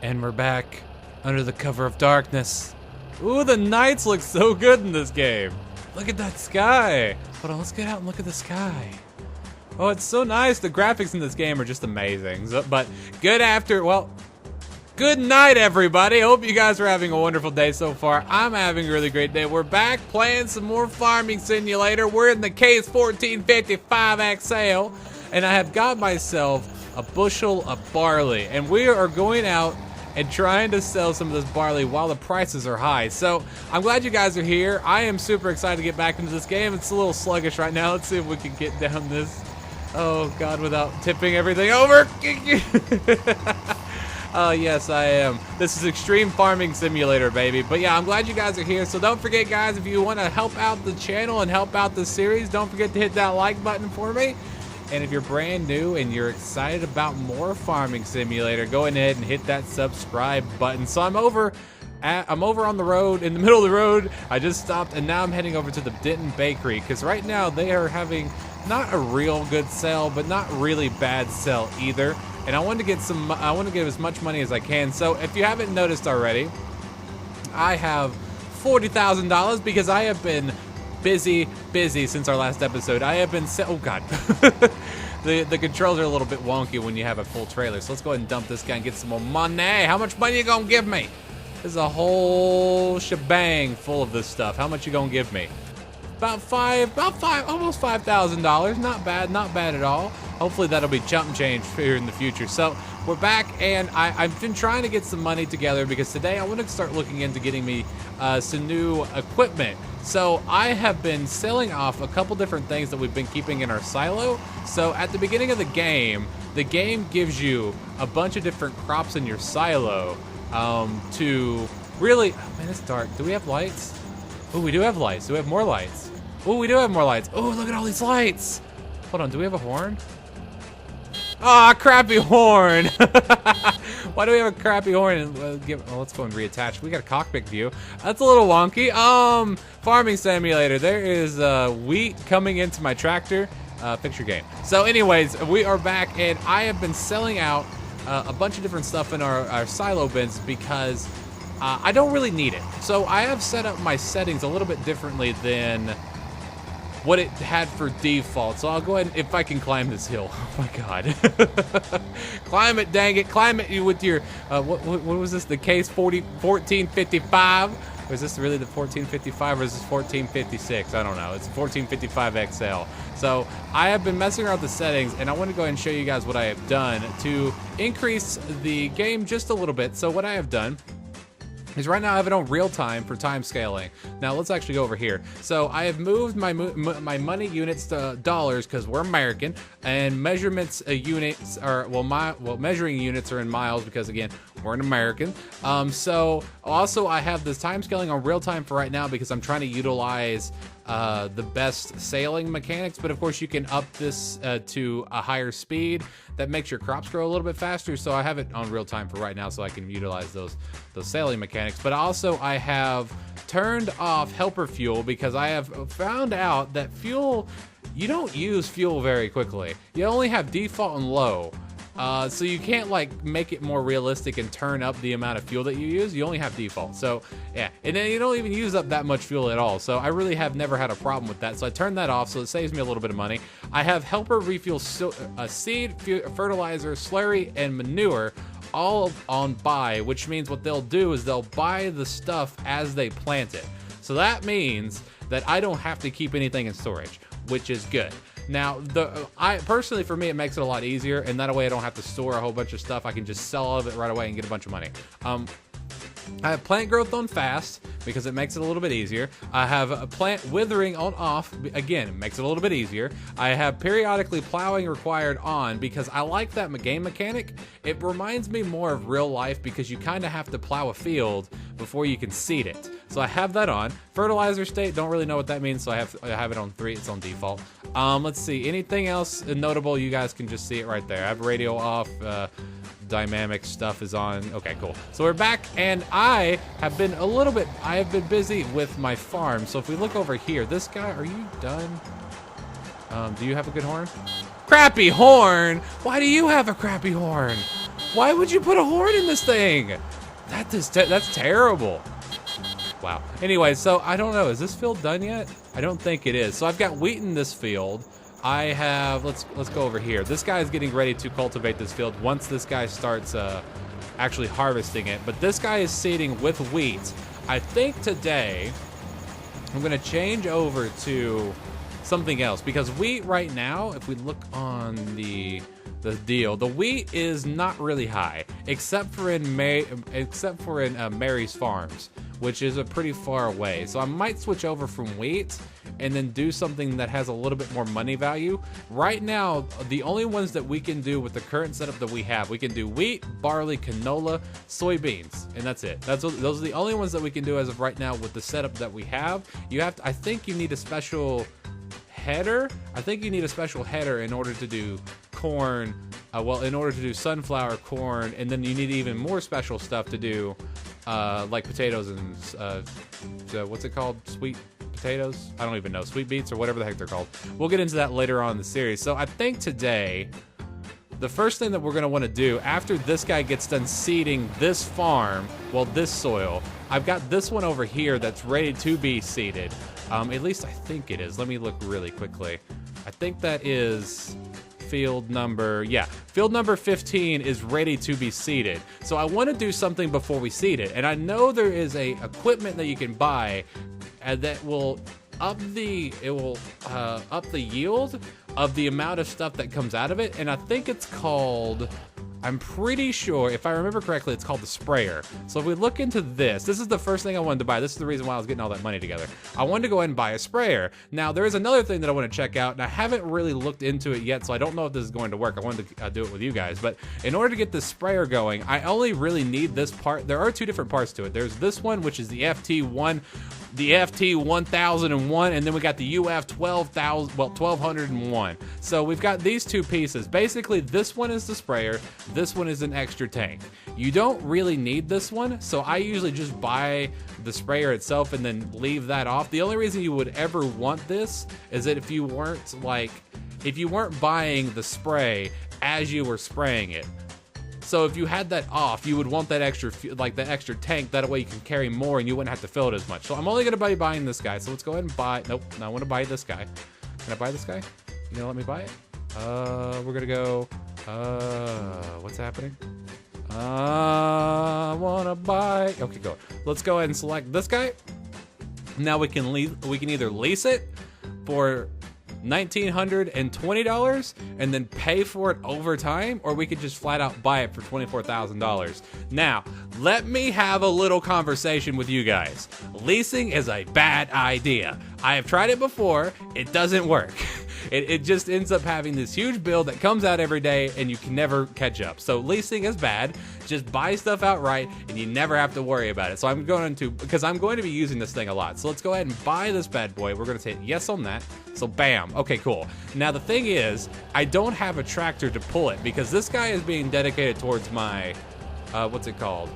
And we're back under the cover of darkness. Ooh, the nights look so good in this game. Look at that sky. Hold on, let's get out and look at the sky. Oh, it's so nice. The graphics in this game are just amazing. But good night, everybody. Hope you guys are having a wonderful day so far. I'm having a really great day. We're back playing some more Farming Simulator. We're in the case 1455 XL, and I have got myself a bushel of barley, and we are going out and trying to sell some of this barley while the prices are high. So I'm glad you guys are here. I am super excited to get back into this game. It's a little sluggish right now. Let's see if we can get down this. Oh God, without tipping everything over. Oh yes, I am. This is Extreme Farming Simulator, baby. But yeah, I'm glad you guys are here. So don't forget, guys, if you want to help out the channel and help out the series, don't forget to hit that like button for me. And if you're brand new and you're excited about more Farming Simulator, go ahead and hit that subscribe button. So I'm over on the road, in the middle of the road. I just stopped, and now I'm heading over to the Denton Bakery, because right now they are having not a real good sale, but not really bad sale either. And I want to get as much money as I can. So if you haven't noticed already, I have $40,000 because I have been busy since our last episode. I have been oh God. The controls are a little bit wonky when you have a full trailer. So let's go ahead and dump this guy and get some more money. How much money you gonna give me? This is a whole shebang full of this stuff. How much you gonna give me? Almost $5,000. Not bad at all. Hopefully that'll be chump change here in the future. So we're back, and I've been trying to get some money together because today I want to start looking into getting me some new equipment. So I have been selling off a couple different things that we've been keeping in our silo. So at the beginning of the game gives you a bunch of different crops in your silo to really, oh man, it's dark. Do we have lights? Oh, we do have lights. Do we have more lights? Oh, we do have more lights. Oh, look at all these lights. Hold on, do we have a horn? Ah, crappy horn. Why do we have a crappy horn? Let's go and reattach. We got a cockpit view. That's a little wonky. Farming Simulator. There is wheat coming into my tractor. Fix your game. So anyways, we are back, and I have been selling out a bunch of different stuff in our silo bins because I don't really need it. So I have set up my settings a little bit differently than what it had for default. So I'll go ahead, if I can climb this hill. Oh my God. Climb it, dang it. Climb it with your, what was this? The case 1455? Or is this really the 1455 or is this 1456? I don't know. It's 1455 XL. So I have been messing around with the settings, and I want to go ahead and show you guys what I have done to increase the game just a little bit. So what I have done is right now I have it on real time for time scaling. Now let's actually go over here. So I have moved my money units to dollars because we're American, and measurements units are measuring units are in miles because again we're an American. So also I have this time scaling on real time for right now because I'm trying to utilize the best sailing mechanics, but of course you can up this to a higher speed that makes your crops grow a little bit faster. So I have it on real time for right now so I can utilize those sailing mechanics. But also I have turned off helper fuel because I have found out that fuel, you don't use fuel very quickly. You only have default and low. So you can't like make it more realistic and turn up the amount of fuel that you use. You only have default. So yeah, and then you don't even use up that much fuel at all. So I really have never had a problem with that. So I turned that off, so it saves me a little bit of money. I have helper refuel seed, fertilizer, slurry, and manure all on buy, which means what they'll do is they'll buy the stuff as they plant it. So that means that I don't have to keep anything in storage, which is good. Now, personally, for me, it makes it a lot easier, and that way I don't have to store a whole bunch of stuff. I can just sell all of it right away and get a bunch of money. I have plant growth on fast because it makes it a little bit easier. I have a plant withering on off, again, it makes it a little bit easier. I have periodically plowing required on because I like that game mechanic. It reminds me more of real life because you kind of have to plow a field before you can seed it. So I have that on. Fertilizer state, don't really know what that means, so I have it on 3, it's on default. Let's see, anything else notable, you guys can just see it right there. I have radio off, dynamic stuff is on. Okay, cool. So we're back, and I have been busy with my farm. So if we look over here, this guy, are you done? Do you have a good horn? Crappy horn? Why do you have a crappy horn? Why would you put a horn in this thing? That's terrible. Wow. Anyway, so I don't know. Is this field done yet? I don't think it is. So I've got wheat in this field. I have, let's go over here. This guy is getting ready to cultivate this field once this guy starts actually harvesting it. But this guy is seeding with wheat. I think today I'm gonna change over to something else because wheat right now, if we look on the deal, the wheat is not really high, except for in Mary's Farms, which is a pretty far away. So I might switch over from wheat and then do something that has a little bit more money value. Right now, the only ones that we can do with the current setup that we have, we can do wheat, barley, canola, soybeans, and that's it. Those are the only ones that we can do as of right now with the setup that we have. I think you need a special header. I think you need a special header in order to do corn, in order to do sunflower, corn, and then you need even more special stuff to do like potatoes and what's it called? Sweet potatoes? I don't even know. Sweet beets or whatever the heck they're called. We'll get into that later on in the series. So I think today, the first thing that we're going to want to do after this guy gets done seeding this farm, well, this soil, I've got this one over here that's ready to be seeded. At least I think it is. Let me look really quickly. I think that is field number 15 is ready to be seeded. So I want to do something before we seed it. And I know there is a equipment that you can buy that will up the yield of the amount of stuff that comes out of it. And I think it's called, I'm pretty sure, if I remember correctly, it's called the sprayer. So if we look into this is the first thing I wanted to buy. This is the reason why I was getting all that money together. I wanted to go ahead and buy a sprayer. Now, there is another thing that I want to check out, and I haven't really looked into it yet, so I don't know if this is going to work. I wanted to do it with you guys. But in order to get this sprayer going, I only really need this part. There are two different parts to it. There's this one, which is the FT1, the FT 1001, and then we got the UF 1201. So we've got these two pieces. Basically, this one is the sprayer, this one is an extra tank. You don't really need this one, so I usually just buy the sprayer itself and then leave that off. The only reason you would ever want this is that if you weren't buying the spray as you were spraying it. So if you had that off, you would want that extra, like that extra tank. That way you can carry more and you wouldn't have to fill it as much. So I'm only going to be buying this guy. So let's go ahead and buy, nope, I want to buy this guy. Can I buy this guy? You gonna let me buy it? We're going to go, what's happening? I want to buy, okay, go. Let's go ahead and select this guy. Now we can either lease it for $1,920 and then pay for it over time, or we could just flat out buy it for $24,000. Now, let me have a little conversation with you guys. Leasing is a bad idea. I have tried it before. It doesn't work. It just ends up having this huge bill that comes out every day and you can never catch up. So leasing is bad. Just buy stuff outright and you never have to worry about it. So because I'm going to be using this thing a lot. So let's go ahead and buy this bad boy. We're going to say yes on that. So bam. Okay, cool. Now the thing is, I don't have a tractor to pull it because this guy is being dedicated towards my, what's it called?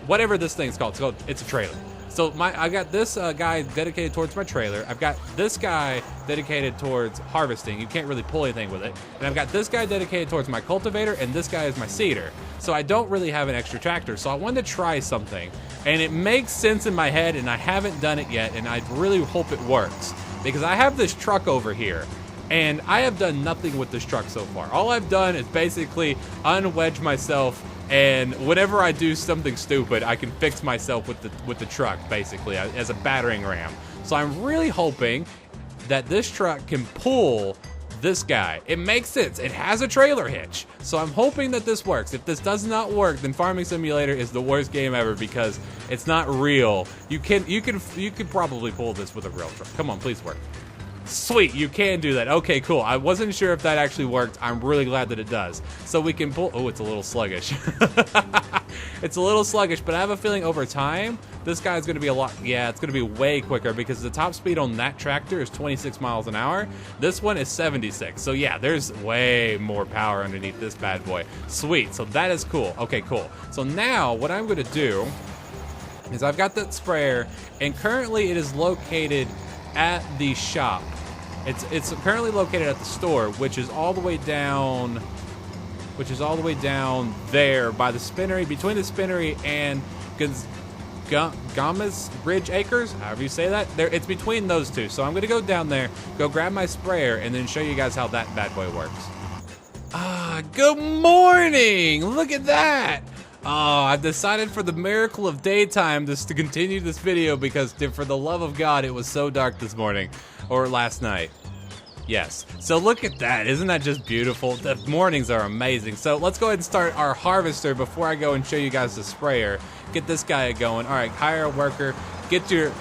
Whatever this thing's called. It's a trailer. So I got this guy dedicated towards my trailer. I've got this guy dedicated towards harvesting. You can't really pull anything with it. And I've got this guy dedicated towards my cultivator, and this guy is my seeder. So I don't really have an extra tractor. So I wanted to try something. And it makes sense in my head, and I haven't done it yet, and I really hope it works. Because I have this truck over here, and I have done nothing with this truck so far. All I've done is basically unwedge myself, and whenever I do something stupid, I can fix myself with the truck, basically, as a battering ram. So I'm really hoping that this truck can pull this guy. It makes sense. It has a trailer hitch. So I'm hoping that this works. If this does not work, then Farming Simulator is the worst game ever because it's not real. You can probably pull this with a real truck. Come on, please work. Sweet, you can do that. Okay, cool. I wasn't sure if that actually worked. I'm really glad that it does. So we can pull, oh, it's a little sluggish. It's a little sluggish, but I have a feeling over time, this guy's gonna be it's gonna be way quicker because the top speed on that tractor is 26 miles an hour. This one is 76. So yeah, there's way more power underneath this bad boy. Sweet, so that is cool. Okay, cool. So now what I'm gonna do is I've got that sprayer, and currently it is located at the shop. It's currently located at the store, which is all the way down. which is all the way down there by the spinnery, between the spinnery and Gamas Ridge Acres, however you say that. It's between those two. So I'm going to go down there, go grab my sprayer, and then show you guys how that bad boy works. Good morning! Look at that! I've decided for the miracle of daytime to continue this video because, for the love of God, it was so dark this morning, or last night. Yes. So look at that. Isn't that just beautiful? The mornings are amazing. So let's go ahead and start our harvester before I go and show you guys the sprayer. Get this guy going. All right, hire a worker. Get that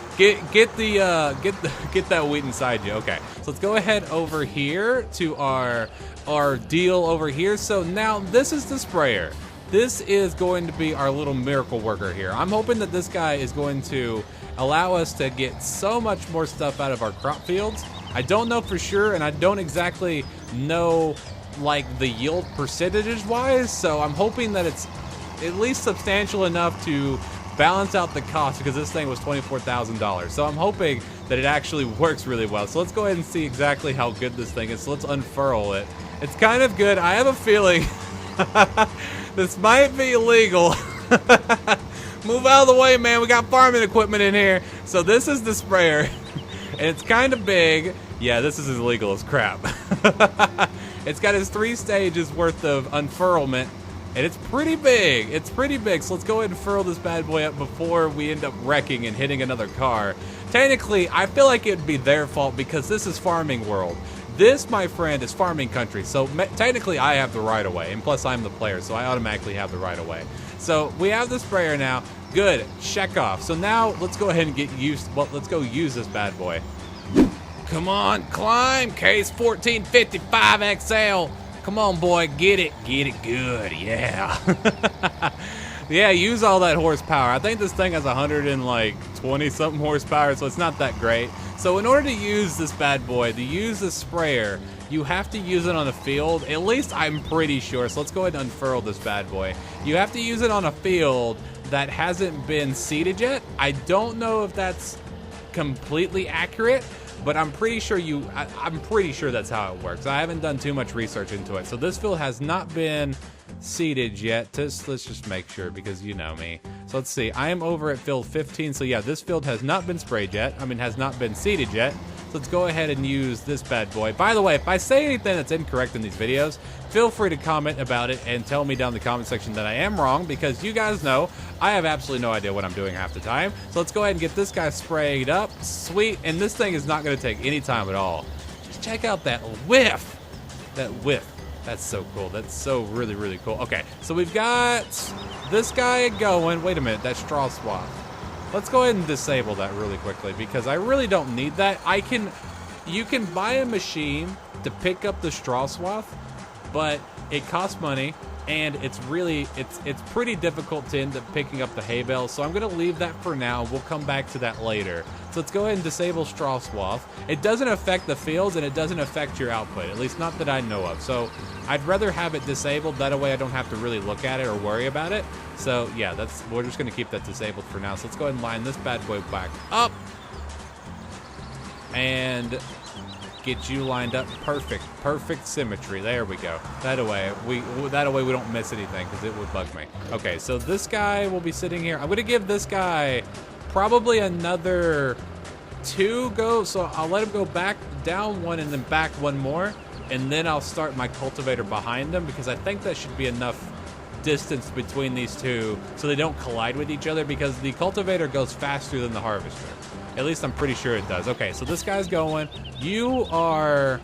wheat inside you. Okay. So let's go ahead over here to our deal over here. So now this is the sprayer. This is going to be our little miracle worker here. I'm hoping that this guy is going to allow us to get so much more stuff out of our crop fields. I don't know for sure, and I don't exactly know like the yield percentages wise, so I'm hoping that it's at least substantial enough to balance out the cost, because this thing was $24,000. So I'm hoping that it actually works really well. So let's go ahead and see exactly how good this thing is. So let's unfurl it. It's kind of good. I have a feeling this might be illegal. Move out of the way, man. We got farming equipment in here. So this is the sprayer. And it's kind of big. Yeah, this is as illegal as crap. It's got its 3 stages worth of unfurlment. And it's pretty big. It's pretty big. So let's go ahead and furl this bad boy up before we end up wrecking and hitting another car. Technically, I feel like it'd be their fault because this is farming world. This, my friend, is farming country. So technically, I have the right of way. And plus, I'm the player, so I automatically have the right of way. So we have the sprayer now. Good. Check off. So now let's go ahead and get used. Well, let's go use this bad boy. Come on, climb. Case 1455 XL. Come on, boy. Get it. Get it good. Yeah. Yeah, use all that horsepower. I think this thing has 120 something horsepower, so it's not that great. So in order to use this bad boy, to use the sprayer, you have to use it on a field. At least I'm pretty sure. So let's go ahead and unfurl this bad boy. You have to use it on a field that hasn't been seeded yet. I don't know if that's completely accurate, but I'm pretty sure I'm pretty sure that's how it works. I haven't done too much research into it. So this field has not been seeded yet. Let's just make sure, because you know me. So let's see. I am over at field 15. So yeah, this field has not been sprayed yet. I mean, has not been seeded yet. So let's go ahead and use this bad boy. By the way, if I say anything that's incorrect in these videos, feel free to comment about it and tell me down in the comment section that I am wrong, because you guys know I have absolutely no idea what I'm doing half the time. So let's go ahead and get this guy sprayed up. Sweet. And this thing is not going to take any time at all. Just check out that whiff. That whiff. That's so cool. That's so really, really cool. Okay, so we've got this guy going. Wait a minute, that straw swath. Let's go ahead and disable that really quickly, because I really don't need that. You can buy a machine to pick up the straw swath, but it costs money, and it's pretty difficult to end up picking up the hay bales. So I'm gonna leave that for now. We'll come back to that later. So let's go ahead and disable straw swath. It doesn't affect the fields, and it doesn't affect your output, at least not that I know of. So I'd rather have it disabled. That way I don't have to really look at it or worry about it. So yeah, we're just gonna keep that disabled for now. So let's go ahead and line this bad boy back up and get you lined up. Perfect symmetry. There we go. That way we don't miss anything, because it would bug me. Okay, so this guy will be sitting here. I'm gonna give this guy probably another 2 goes. So I'll let him go back down 1 and then back 1 more, and then I'll start my cultivator behind them, because I think that should be enough distance between these two so they don't collide with each other, because the cultivator goes faster than the harvester. At least I'm pretty sure it does. Okay, so this guy's going. You are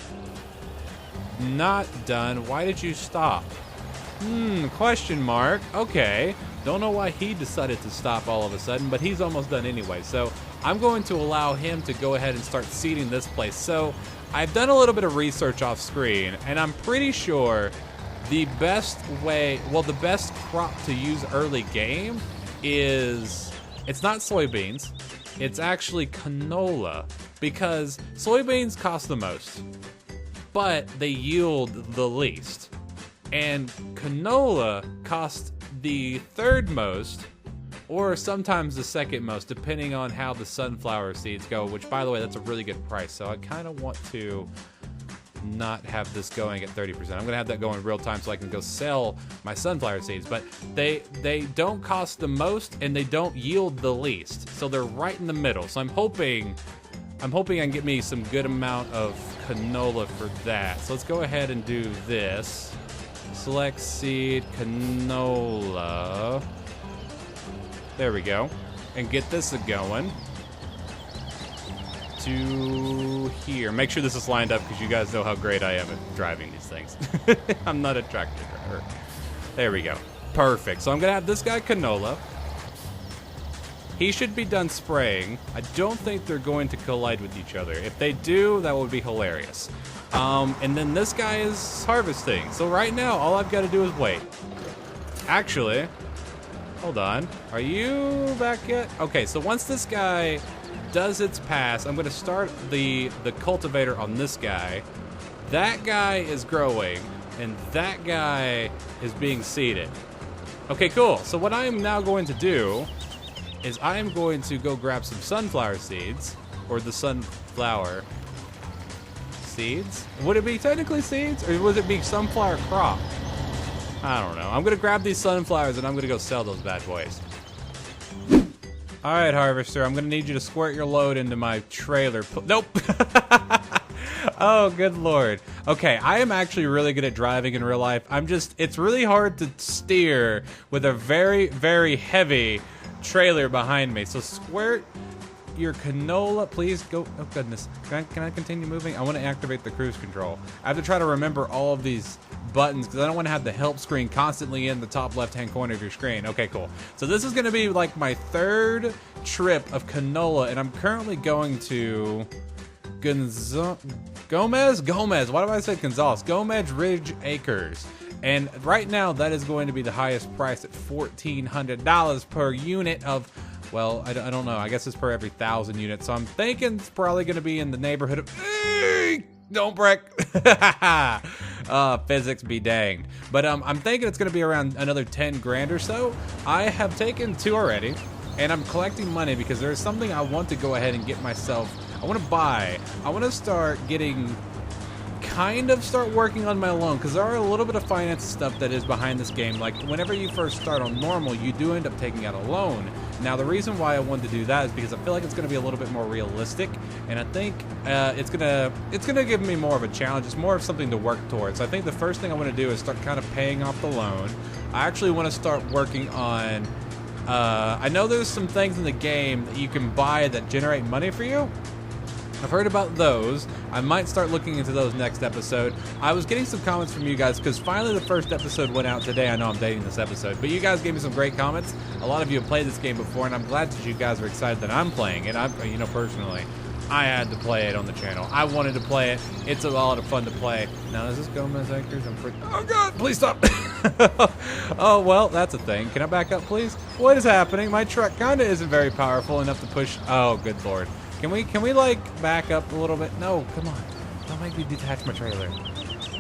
not done. Why did you stop? Question mark. Okay. Don't know why he decided to stop all of a sudden, but he's almost done anyway. So I'm going to allow him to go ahead and start seeding this place. So I've done a little bit of research off screen, and I'm pretty sure the best way, well, the best crop to use early game is, it's not soybeans. It's actually canola, because soybeans cost the most, but they yield the least. And canola costs the 3rd most, or sometimes the 2nd most, depending on how the sunflower seeds go, which, by the way, that's a really good price. So I kind of want to not have this going at 30%. I'm gonna have that going real time so I can go sell my sunflower seeds. But they don't cost the most and they don't yield the least. So they're right in the middle. So I'm hoping I can get me some good amount of canola for that. So let's go ahead and do this. Select seed, canola. There we go. And get this going to here. Make sure this is lined up because you guys know how great I am at driving these things. I'm not a tractor driver. There we go. Perfect. So I'm going to have this guy canola. He should be done spraying. I don't think they're going to collide with each other. If they do, that would be hilarious. And then this guy is harvesting. So right now, all I've got to do is wait. Actually, hold on. Are you back yet? Okay, so once this guy does its pass, I'm going to start the cultivator on this guy. That guy is growing, and that guy is being seeded. Okay, cool. So what I am now going to do is I am going to go grab some sunflower seeds, or the sunflower seeds. Would it be technically seeds, or would it be sunflower crop? I don't know. I'm gonna grab these sunflowers and I'm gonna go sell those bad boys. All right, harvester, I'm gonna need you to squirt your load into my trailer. Nope. Oh, good Lord. Okay, I am actually really good at driving in real life. It's really hard to steer with a very, very heavy trailer behind me. So squirt your canola, please go. Oh goodness, can I continue moving? I want to activate the cruise control. I have to try to remember all of these buttons because I don't want to have the help screen constantly in the top left hand corner of your screen. Okay, cool. So this is going to be like my third trip of canola, and I'm currently going to Gomez. Why do I say Gonzales? Gomez Ridge Acres. And right now that is going to be the highest price at $1,400 per unit of, well, I don't know. I guess it's per every 1,000 units. So I'm thinking it's probably going to be in the neighborhood of, don't break. Physics be danged. But I'm thinking it's going to be around another 10 grand or so. I have taken 2 already, and I'm collecting money because there's something I want to go ahead and get myself. I want to buy. I want to start working on my loan, because there are a little bit of finance stuff that is behind this game. Like whenever you first start on normal, you do end up taking out a loan. Now the reason why I wanted to do that is because I feel like it's going to be a little bit more realistic, and I think it's gonna give me more of a challenge. It's more of something to work towards. I think the first thing I want to do is start kind of paying off the loan. I actually want to start working on. I know there's some things in the game that you can buy that generate money for you. I've heard about those. I might start looking into those next episode. I was getting some comments from you guys because finally the first episode went out today. I know I'm dating this episode, but you guys gave me some great comments. A lot of you have played this game before, and I'm glad that you guys are excited that I'm playing it. Personally, I had to play it on the channel. I wanted to play it. It's a lot of fun to play. Now, is this Gomez Acres? Oh God, please stop. Oh, well, that's a thing. Can I back up, please? What is happening? My truck kind of isn't very powerful enough to push. Oh, good Lord. Can we like back up a little bit? No, come on. Don't make me detach my trailer.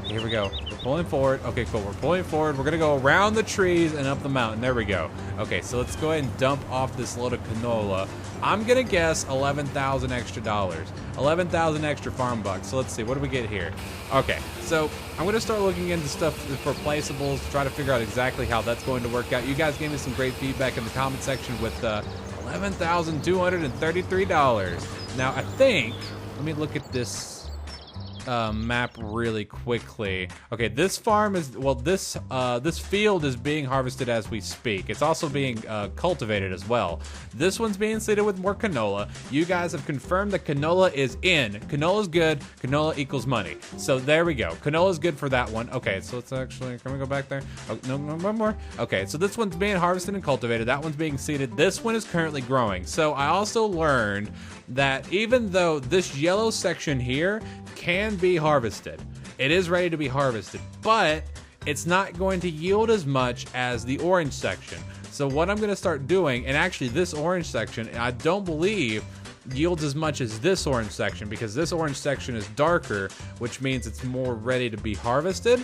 Here we go. We're pulling forward. Okay, cool. We're pulling forward. We're gonna go around the trees and up the mountain. There we go. Okay, so let's go ahead and dump off this load of canola. I'm gonna guess $11,000 extra dollars. 11,000 extra farm bucks. So let's see, what do we get here? Okay, so I'm gonna start looking into stuff for placeables, try to figure out exactly how that's going to work out. You guys gave me some great feedback in the comment section with $11,233. Now I think, let me look at this map really quickly. Okay, this farm is, well, this field is being harvested as we speak. It's also being cultivated as well. This one's being seeded with more canola. You guys have confirmed that canola is in. Canola's good. Canola equals money. So there we go. Canola's good for that one. Okay, so let's actually, can we go back there? Oh, no, one more. Okay, so this one's being harvested and cultivated. That one's being seeded. This one is currently growing. So I also learned that even though this yellow section here can be harvested, it is ready to be harvested, but it's not going to yield as much as the orange section. So what I'm going to start doing, and actually this orange section, I don't believe yields as much as this orange section, because this orange section is darker, which means it's more ready to be harvested.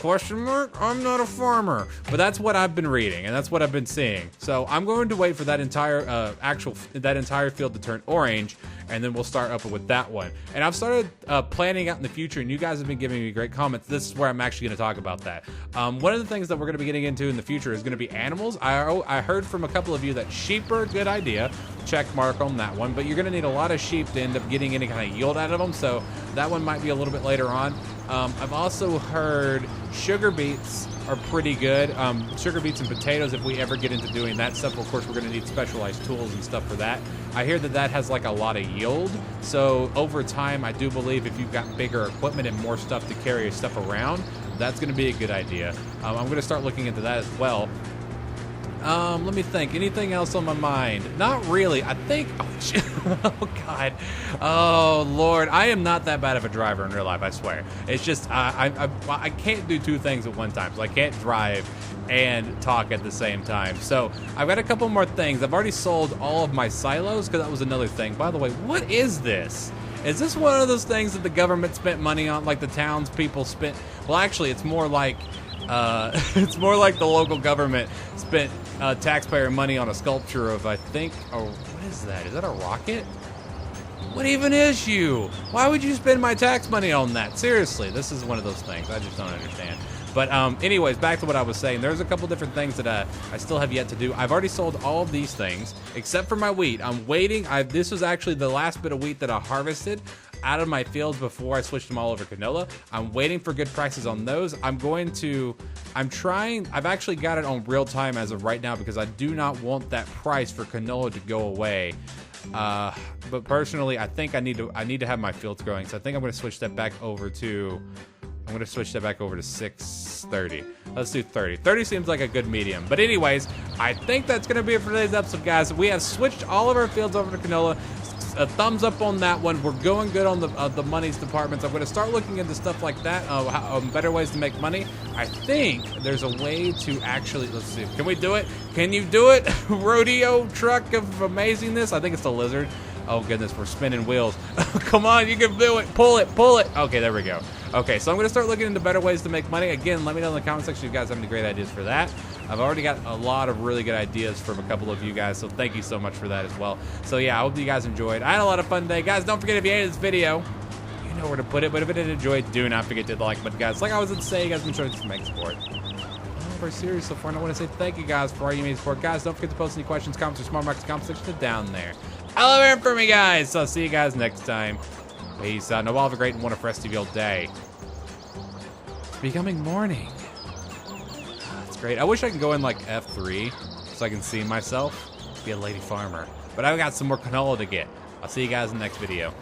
Question mark? I'm not a farmer. But that's what I've been reading, and that's what I've been seeing. So I'm going to wait for that entire entire field to turn orange, and then we'll start up with that one. And I've started planning out in the future, and you guys have been giving me great comments. This is where I'm actually going to talk about that. One of the things that we're going to be getting into in the future is going to be animals. I heard from a couple of you that sheep are a good idea. Check mark on that one. But you're going to need a lot of sheep to end up getting any kind of yield out of them, so that one might be a little bit later on. I've also heard sugar beets are pretty good. Sugar beets and potatoes, if we ever get into doing that stuff, of course, we're going to need specialized tools and stuff for that. I hear that that has like a lot of yield. So over time, I do believe if you've got bigger equipment and more stuff to carry your stuff around, that's going to be a good idea. I'm going to start looking into that as well. Let me think. Anything else on my mind? Not really. I think. Oh God. Oh Lord. I am not that bad of a driver in real life. I swear. It's just I can't do two things at one time. So I can't drive and talk at the same time. So I've got a couple more things. I've already sold all of my silos because that was another thing. By the way, what is this? Is this one of those things that the government spent money on, like the townspeople spent? Well, actually, it's more like it's more like the local government spent taxpayer money on a sculpture of, I think, oh, what is that? Is that a rocket? What even is you? Why would you spend my tax money on that? Seriously, this is one of those things. I just don't understand. But anyways, back to what I was saying. There's a couple different things that I still have yet to do. I've already sold all of these things, except for my wheat. I'm waiting. This was actually the last bit of wheat that I harvested out of my fields before I switched them all over to canola. I'm waiting for good prices on those. I've actually got it on real time as of right now because I do not want that price for canola to go away. But personally, I think I need to have my fields growing. So I think I'm going to switch that back over to 630. Let's do 30. 30 seems like a good medium. But anyways, I think that's going to be it for today's episode, guys. We have switched all of our fields over to canola. A thumbs up on that one. We're going good on the monies departments. I'm going to start looking into stuff like that, better ways to make money. I think there's a way to actually, let's see, can we do it? Can you do it? Rodeo truck of amazingness. I think it's the lizard. Oh goodness, we're spinning wheels. Come on, you can do it. Pull it, pull it. Okay, there we go. Okay, so I'm going to start looking into better ways to make money. Again, let me know in the comment section if you guys have any great ideas for that. I've already got a lot of really good ideas from a couple of you guys, so thank you so much for that as well. So yeah, I hope you guys enjoyed. I had a lot of fun today. Guys, don't forget if you hated this video, you know where to put it, but if you did enjoy, do not forget to hit the like button, guys. Like I was saying, you guys been showing some make support. Very serious so far, and I want to say thank you guys for all you made support. Guys, don't forget to post any questions, comments, or smart marks in the comment section down there. I love hearing from you guys, so I'll see you guys next time. Peace out, and have a great and wonderful rest of your day. It's becoming morning. That's great. I wish I could go in like F3 so I can see myself be a lady farmer. But I've got some more canola to get. I'll see you guys in the next video.